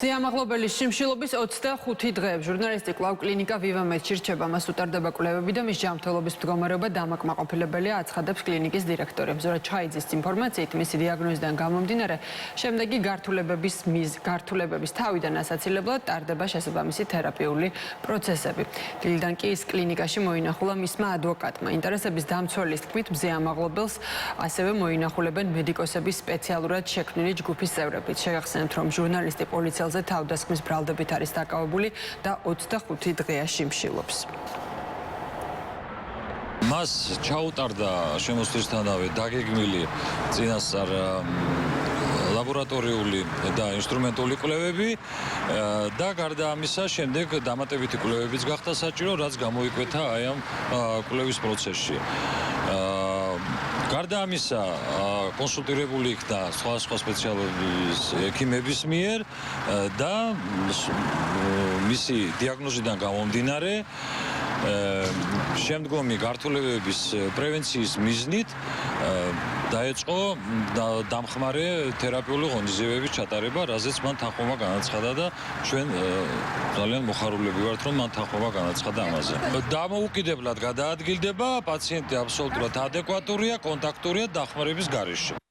Სიამაღლობელი შიმშილობის 25 დღე ჟურნალისტი კლავ კლინიკა ვივამეთში რჩება, მას უტარდება კვლევები და მის ჯანმრთელობის მდგომარეობა დამაკმაყოფილებელია, აცხადებს კლინიკის დირექტორი. ზურაბ ჩაიძის ინფორმაციით, მისი დიაგნოზიდან გამომდინარე, შემდეგი გართულებების თავიდან ასაცილებლად ტარდება შესაბამისი თერაპიული პროცესები. დილიდან კი ის კლინიკაში მოინახულა მისმა ადვოკატმა. ინტერესების დამცველის თქმით, მზეამაღლობელს ასევე მოინახულებენ მედიკოსების სპეციალურად შექმნილი ჯგუფის წევრები. შეგახსენებთ, რომ ჟურნალისტი პოლიციელზე თავდასხმის ბრალდებით არის დაკავებული და 25 დღეა შიმშილობს. მას ჩაუტარდა შემოსვლისთანავე დაგეგმილი წინასწარ ლაბორატორიული და ინსტრუმენტული კვლევები და გარდა ამისა შემდეგ დამატებითი კვლევებიც გახდა საჭირო, რაც გამოიკვეთა აი ამ კვლევის პროცესში. გარდა ამისა კონსულტირებული იქნა სხვა სპეციალობის ექიმების მიერ და მისი დიაგნოზიდან გამომდინარე შემდგომი გართულებების პრევენციის მიზნით დაეწყო დამხმარე თერაპიული ღონისძიებების ჩატარება, რაზეც მან თანხმობა განაცხადა და ჩვენ ძალიან მოხარულები ვართ, რომ მან თანხმობა განაცხადა ამაზე. დამოუკიდებლად გადაადგილდება, პაციენტი აბსოლუტურად ადეკვატურია, კონტაქტურია დახმარების გარეშე.